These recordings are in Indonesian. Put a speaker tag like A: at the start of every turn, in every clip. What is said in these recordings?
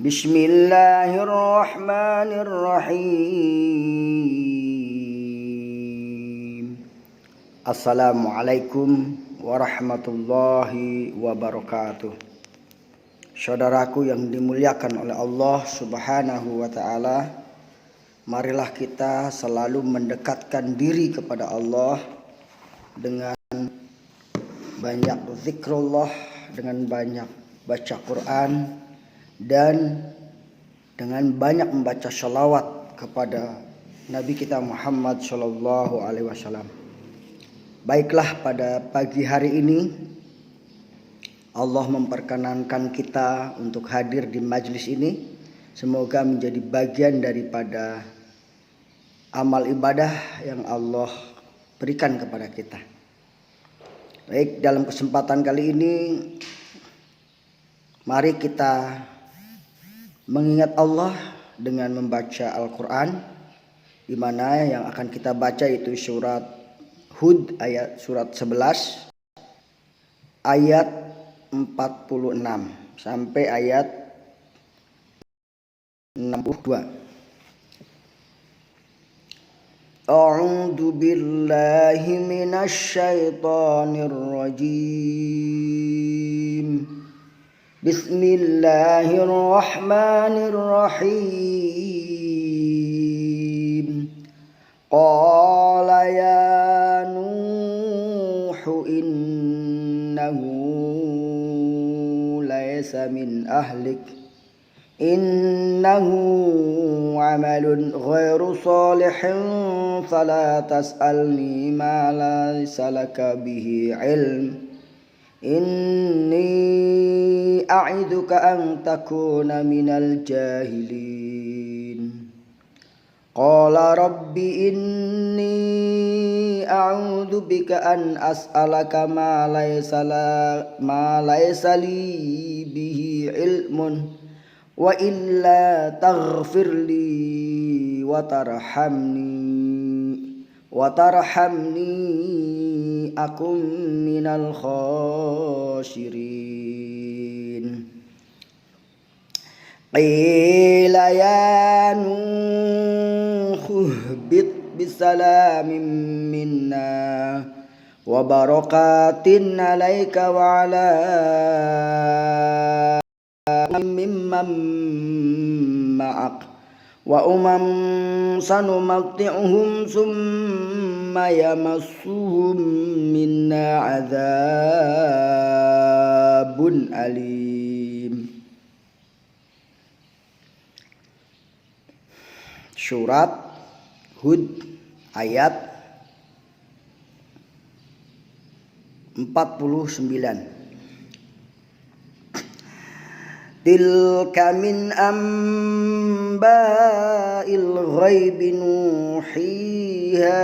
A: Bismillahirrahmanirrahim. Assalamualaikum warahmatullahi wabarakatuh. Saudaraku yang dimuliakan oleh Allah Subhanahu wa ta'ala, marilah kita selalu mendekatkan diri kepada Allah dengan banyak zikrullah, dengan banyak baca Quran, dan dengan banyak membaca sholawat kepada Nabi kita Muhammad Sallallahu Alaihi Wasallam. Baiklah, pada pagi hari ini Allah memperkenankan kita untuk hadir di majlis ini. Semoga menjadi bagian daripada amal ibadah yang Allah berikan kepada kita. Baik, dalam kesempatan kali ini mari kita mengingat Allah dengan membaca Al-Quran, di mana yang akan kita baca itu surat Hud surat 11 ayat 46 sampai ayat 62. A'udzu billahi minasy syaithanir rajim. Bismillahirrahmanirrahim. Qala ya Nuh innahu laysa min ahlik, innahu amalun ghairu salihin, fala tas'alni ma laysa laka bihi ilm, inni a'iduka an takuna minal jahilin. Qala rabbi inni a'udzu bika an as'alaka ma laysa li bihi ilmun, wa illa taghfirli wa tarhamni akum minal khasirin. Qila ya Nuh ihbit bisalamin minna wa barakatin alaika wa ala mimman ma'ak wa sanumatti'uhum summa yamassuhum minna adzabun alim. Surat Hud ayat 49. Tilka min amba'il ghaibi nuhiha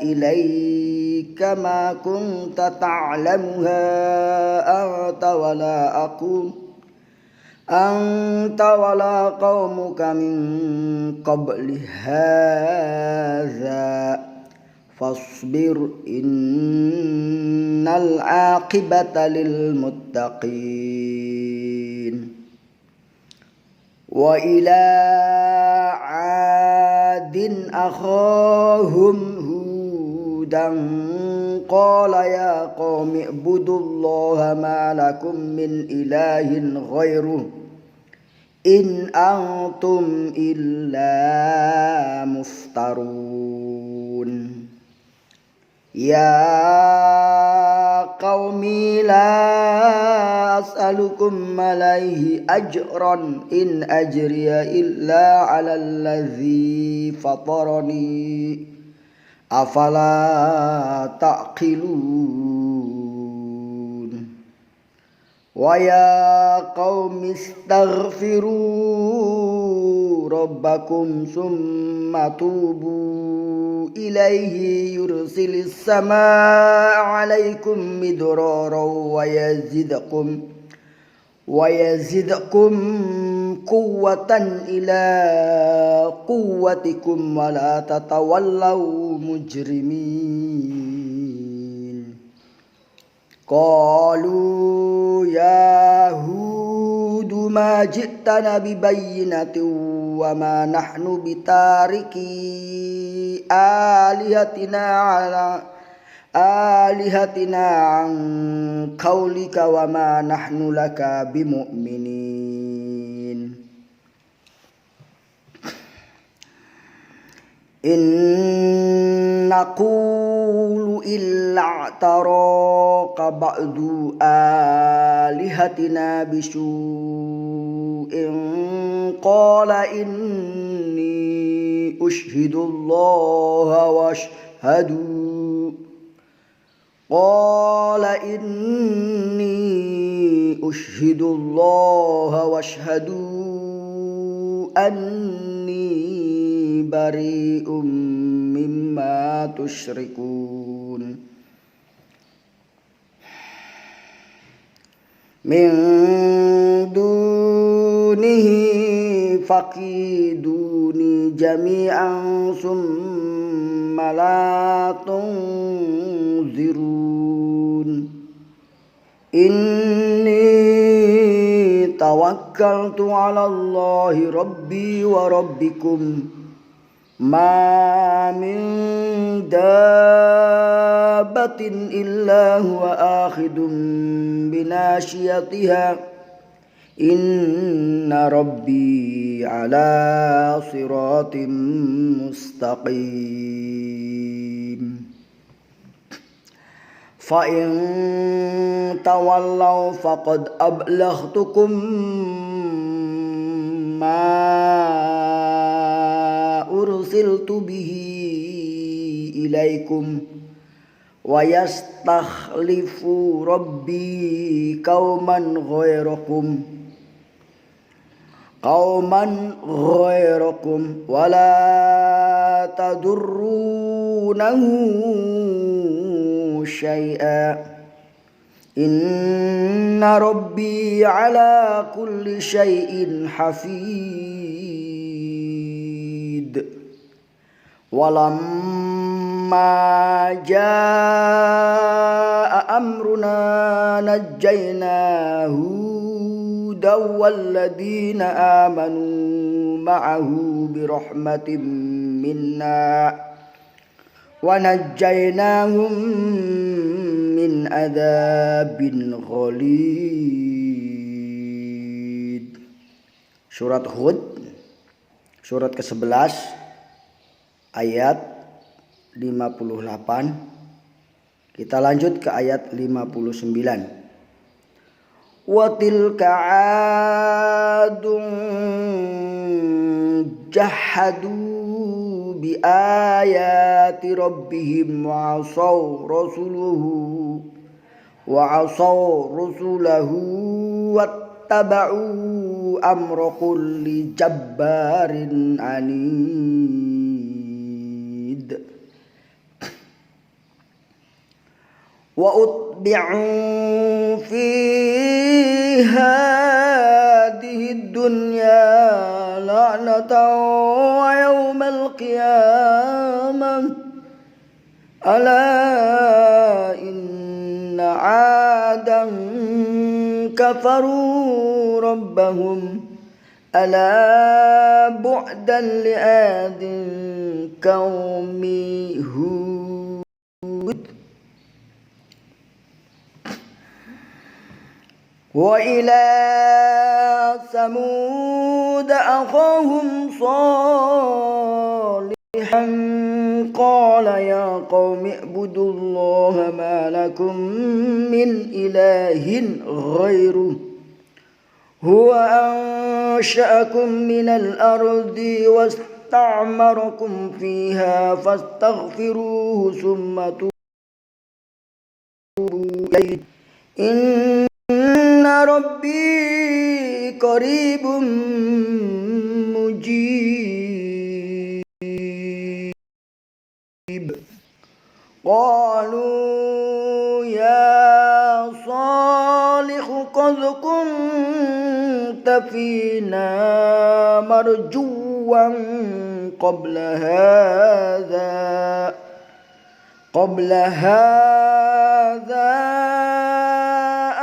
A: ilaika ma kunta ta'lamuha anta wala qaumuka min qabli hadza fasbir innal aqibata lil muttaqin. Wa ila 'adin akhahum hudan qala ya qaumi ibudullaha ma lakum min ilahin ghairuh in antum illa muftarun. Ya qaumi la as'alukum alaihi ajran in ajriya illa 'alal ladzi fatarani afala ta'qilun. Wa ya qaumi istaghfiru rabbakum summa tubu ilaihi yursilis samaa 'alaikum midraran wa yazidkum quwwatan ila quwwatikum wa la tatawallaw mujrimin. Qalu ya Hud ma ji'tana bibayyinatin wa ma nahnu bitariki alihatina an qaulika wa ma nahnu laka bimu'minin. In naqulu illa taraka ba'du alihatina bisu'in qala inni ushhidullaha washhadu anni bari'um mimma tusyrikun. Min dunihi faqiduni jami'an summa la tunzirun. Inni tawakkaltu 'ala Allahi rabbi wa rabbikum ma min dabbatin illa huwa akhidun binasiyatiha inna rabbi ala siratim mustaqim. Fa in tawallaw faqad ablaghtukum ma ursiltu bihi ilaikum wa yastakhlifu rabbi qauman ghairakum wa la tadurrunahu syai'a inna rabbi ala kulli syai'in hafid. Walamma jaa amruna najjayna Hudan walladina amanu ma'ahu birahmatin minna wa najjaynahum min adzabin ghalid. Surat Hud, surat ke-11 ayat 58. Kita lanjut ke ayat 59. Wa tilka 'adun jahadu bi ayati rabbihim wa 'asaw rasulahu wattaba'u amra kulli jabbarin anid. Wa utbi'u fi hadhihi dunya la'natan wa yawmal qiyamah ala inna 'adan kafaru rabbahum ala bu'dan li'adin qaumi Hud. Wa ila Samud akhahum Salihan qala ya qaumi ibudullaha ma lakum min ilahin ghairuh huwa ansha'akum minal ardi wasta'marakum fiha fastaghfiruhu summa tubu ilayhi inna rabbi qaribun mujib. Qalu ya Salih qad kunta fina marjuwan qabla hadha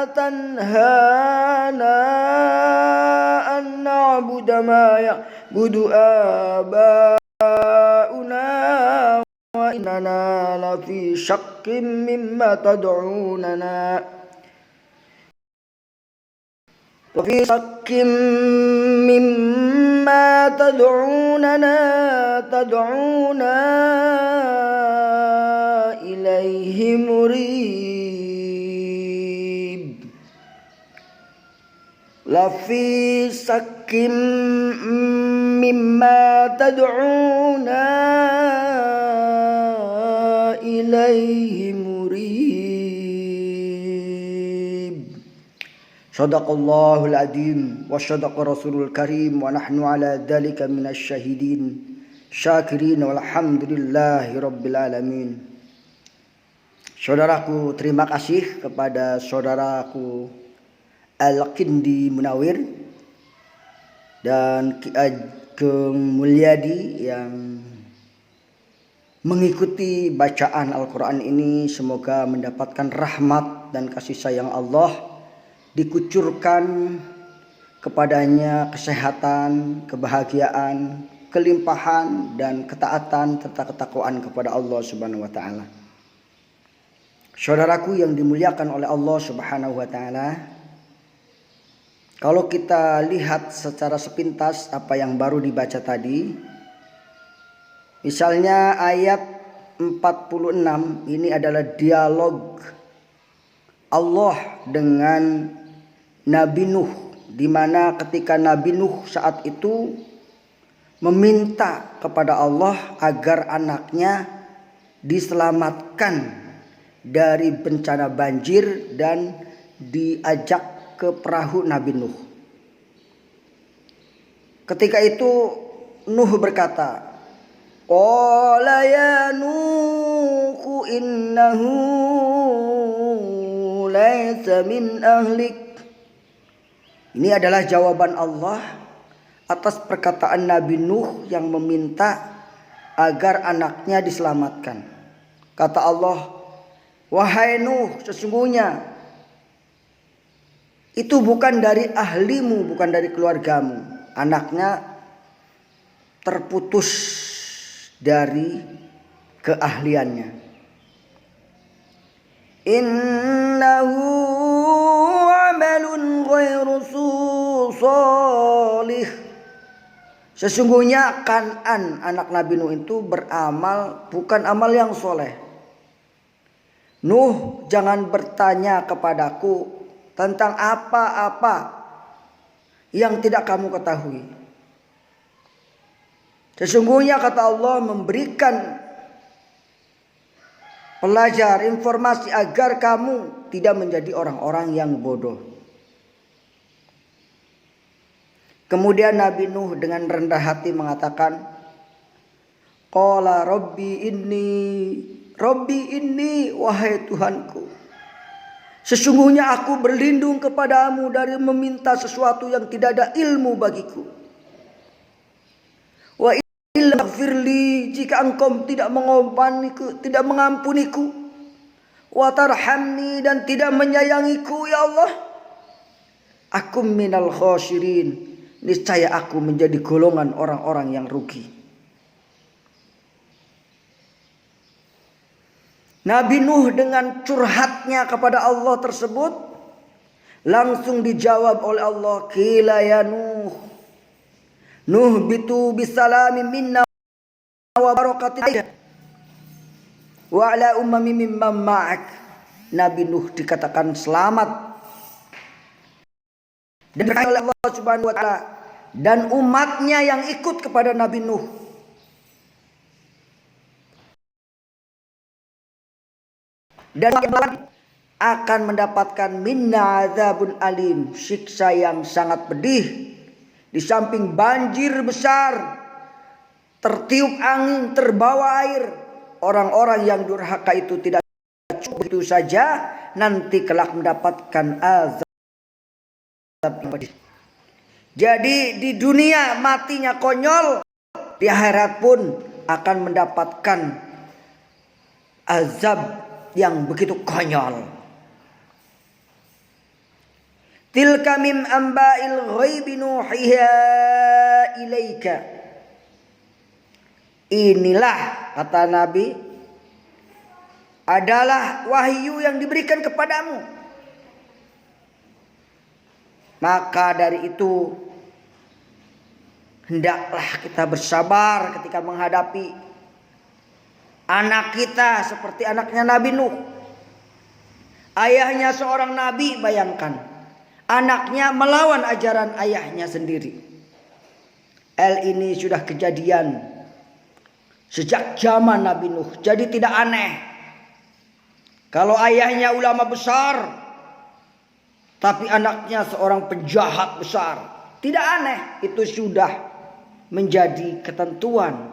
A: atanhana نعبد ما يعبد آباؤنا وإننا لفي شك مما تدعوننا تدعونا إليه مريب لفي شك مما تدعونا إليه مريب Sadaqallahul adzim wa sadaqa rasulul karim wa nahnu ala dzalika minasy syahidin syakirin walhamdulillahi rabbil alamin. Saudaraku, terima kasih kepada saudaraku Al-Kindi Munawir dan Ki Ageng Mulyadi yang mengikuti bacaan Al-Quran ini. Semoga mendapatkan rahmat dan kasih sayang Allah, dikucurkan kepadanya kesehatan, kebahagiaan, kelimpahan, dan ketaatan serta ketakwaan kepada Allah Subhanahu wa taala. Saudaraku yang dimuliakan oleh Allah Subhanahu wa taala, kalau kita lihat secara sepintas apa yang baru dibaca tadi, misalnya ayat 46 ini adalah dialog Allah dengan Nabi Nuh, di mana ketika Nabi Nuh saat itu meminta kepada Allah agar anaknya diselamatkan dari bencana banjir dan diajak ke perahu Nabi Nuh. Ketika itu Nuh berkata, "Qala ya Nuh innahu laysa min ahlik." Ini adalah jawaban Allah atas perkataan Nabi Nuh yang meminta agar anaknya diselamatkan. Kata Allah, "Wahai Nuh, sesungguhnya itu bukan dari ahlimu, bukan dari keluargamu." Anaknya terputus dari keahliannya. Innahu amalun ghairu salih. Sesungguhnya Kan'an anak Nabi Nuh itu beramal bukan amal yang soleh. Nuh, jangan bertanya kepadaku tentang apa-apa yang tidak kamu ketahui. Sesungguhnya kata Allah memberikan pelajar informasi agar kamu tidak menjadi orang-orang yang bodoh. Kemudian Nabi Nuh dengan rendah hati mengatakan, "Qala Rabbi inni, wahai Tuhanku, sesungguhnya aku berlindung kepadamu dari meminta sesuatu yang tidak ada ilmu bagiku. Wa illa firli, jika engkau tidak mengampuniku, wa tarhamni, dan tidak menyayangiku, ya Allah, aku minal khasirin, niscaya aku menjadi golongan orang-orang yang rugi." Nabi Nuh dengan curhatnya kepada Allah tersebut langsung dijawab oleh Allah, "Qila ya Nuh, Nuh bitu bisalami minna wa barakatin wa ala ummami mimman ma'ak." Nabi Nuh dikatakan selamat dan berkata oleh Allah Subhanahu wa taala dan umatnya yang ikut kepada Nabi Nuh. Dan akan mendapatkan minna azabun alim, siksa yang sangat pedih. Di samping banjir besar, tertiup angin, terbawa air, orang-orang yang durhaka itu tidak cukup itu saja, nanti kelak mendapatkan azab yang pedih. Jadi di dunia matinya konyol, di akhirat pun akan mendapatkan azab yang begitu konyol. Tilka min amba'il ghaibi nuhiha ilaika. Inilah, kata Nabi, adalah wahyu yang diberikan kepadamu. Maka dari itu hendaklah kita bersabar ketika menghadapi anak kita seperti anaknya Nabi Nuh. Ayahnya seorang nabi, bayangkan. Anaknya melawan ajaran ayahnya sendiri. Ini sudah kejadian sejak zaman Nabi Nuh. Jadi tidak aneh kalau ayahnya ulama besar, tapi anaknya seorang penjahat besar. Tidak aneh, itu sudah menjadi ketentuan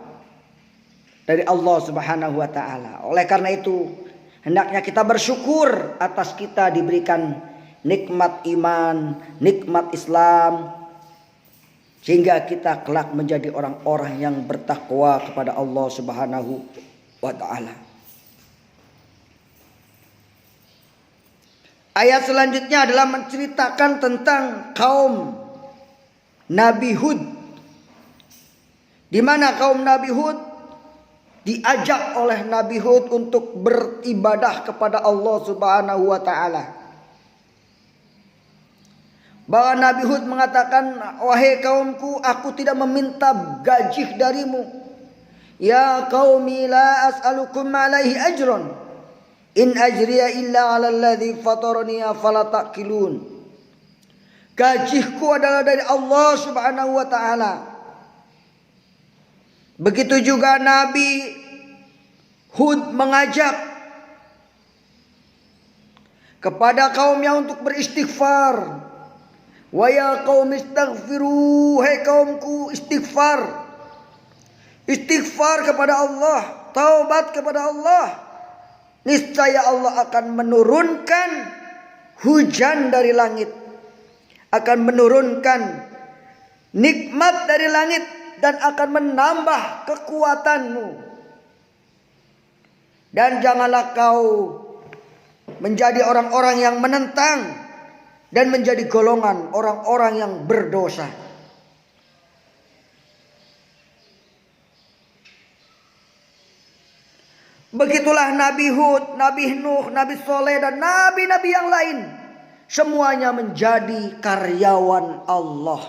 A: dari Allah Subhanahu wa taala. Oleh karena itu, hendaknya kita bersyukur atas kita diberikan nikmat iman, nikmat Islam, sehingga kita kelak menjadi orang-orang yang bertakwa kepada Allah Subhanahu wa taala. Ayat selanjutnya adalah menceritakan tentang kaum Nabi Hud, di mana kaum Nabi Hud diajak oleh Nabi Hud untuk beribadah kepada Allah Subhanahu wa taala. Bahwa Nabi Hud mengatakan, wahai kaumku, aku tidak meminta gaji darimu. Ya qaumi la as'alukum alaihi ajran. In ajriya illa 'alal ladzi fatarani afala taqilun. Gajiku adalah dari Allah Subhanahu wa taala. Begitu juga Nabi Hud mengajak kepada kaumnya untuk beristighfar. Wa ya qaumi istaghfiru, hai kaumku, istighfar. Istighfar kepada Allah, taubat kepada Allah. Niscaya Allah akan menurunkan hujan dari langit, akan menurunkan nikmat dari langit, dan akan menambah kekuatanmu. Dan janganlah kau menjadi orang-orang yang menentang dan menjadi golongan orang-orang yang berdosa. Begitulah Nabi Hud, Nabi Nuh, Nabi Soleh, dan nabi-nabi yang lain. Semuanya menjadi karyawan Allah.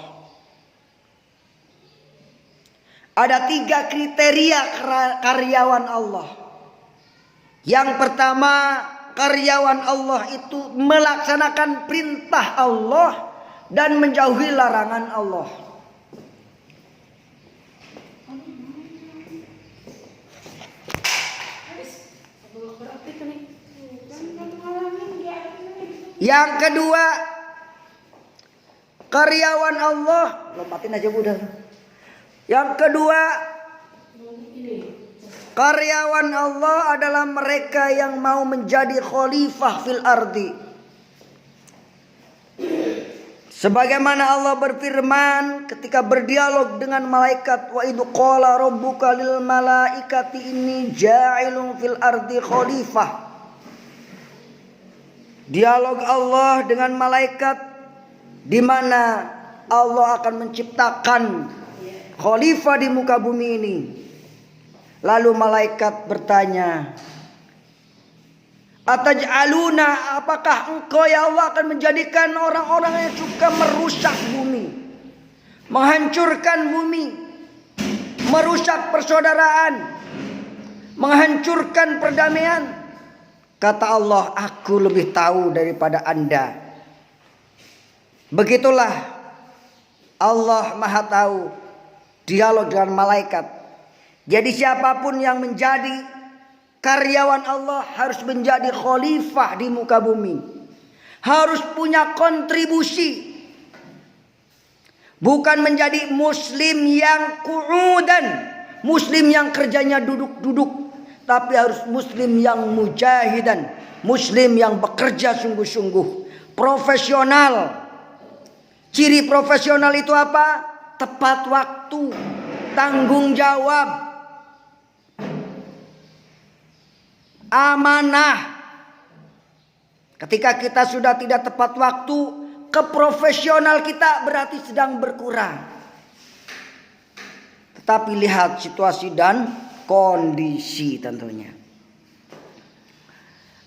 A: Ada 3 kriteria karyawan Allah. Yang pertama, karyawan Allah itu melaksanakan perintah Allah dan menjauhi larangan Allah. Yang kedua, karyawan Allah, lompatin aja udah. Yang kedua, karyawan Allah adalah mereka yang mau menjadi khalifah fil ardi. Sebagaimana Allah berfirman ketika berdialog dengan malaikat, wa idh qala rabbuka lil malaikati inni ja'ilun fil ardi khalifah. Dialog Allah dengan malaikat di mana Allah akan menciptakan khalifah di muka bumi ini. Lalu malaikat bertanya, ataj'aluna, apakah engkau ya Allah akan menjadikan orang-orang yang suka merusak bumi, menghancurkan bumi, merusak persaudaraan, menghancurkan perdamaian? Kata Allah, aku lebih tahu daripada Anda. Begitulah Allah Maha Tahu. Dialog dengan malaikat. Jadi siapapun yang menjadi karyawan Allah harus menjadi khalifah di muka bumi. Harus punya kontribusi. Bukan menjadi muslim yang qu'udan, muslim yang kerjanya duduk-duduk, tapi harus muslim yang mujahidan, muslim yang bekerja sungguh-sungguh, profesional. Ciri profesional itu apa? Tepat waktu, tanggung jawab, amanah. Ketika kita sudah tidak tepat waktu, keprofesional kita berarti sedang berkurang. Tetapi lihat situasi dan kondisi tentunya.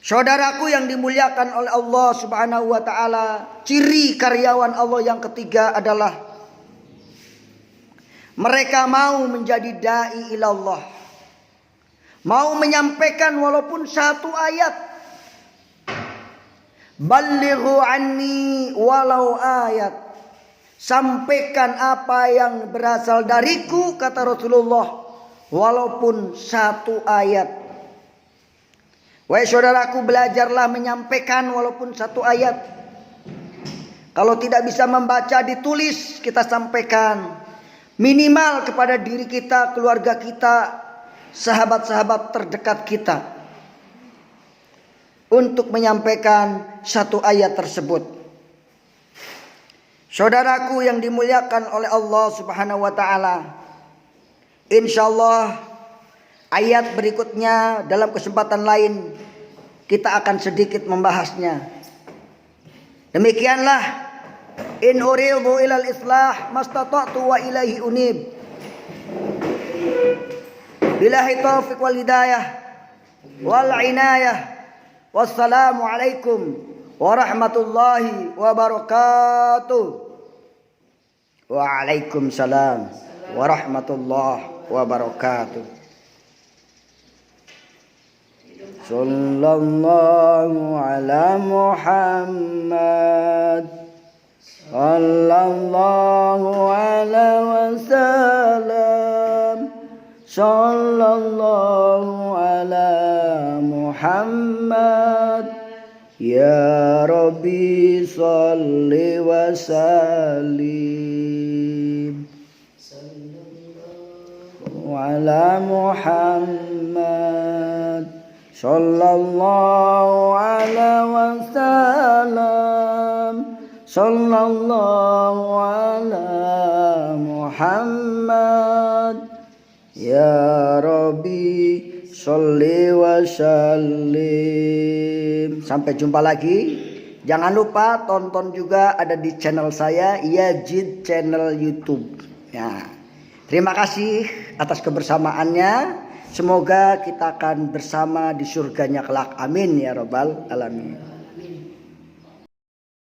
A: Saudaraku yang dimuliakan oleh Allah Subhanahu wa taala, ciri karyawan Allah yang ketiga adalah mereka mau menjadi dai ilallah. Mau menyampaikan walaupun satu ayat. Ballighu anni walau ayat. Sampaikan apa yang berasal dariku, kata Rasulullah, walaupun satu ayat. Wahai saudaraku, belajarlah menyampaikan walaupun satu ayat. Kalau tidak bisa membaca, ditulis, kita sampaikan. Minimal kepada diri kita, keluarga kita, sahabat-sahabat terdekat kita. Untuk menyampaikan satu ayat tersebut. Saudaraku yang dimuliakan oleh Allah Subhanahu wa taala, insyaallah ayat berikutnya dalam kesempatan lain kita akan sedikit membahasnya. Demikianlah, in uridu ilal islah mastata'tu wa ilaihi unib. Billahi taufiq wal hidayah wal inayah. Wassalamu alaikum warahmatullahi wabarakatuh. Waalaikumsalam warahmatullahi wabarakatuh. Sallallahu ala Muhammad, sallallahu ala wasallam, sallallahu ala Muhammad. Ya Rabbi salli wa sallim ala Muhammad, sallallahu ala wa sallam, sallallahu ala Muhammad. Ya Rabbi sholli wa sallim. Sampai jumpa lagi. Jangan lupa tonton juga ada di channel saya, Yazid channel YouTube. Ya. Terima kasih atas kebersamaannya. Semoga kita akan bersama di surganya kelak. Amin ya rabbal alamin.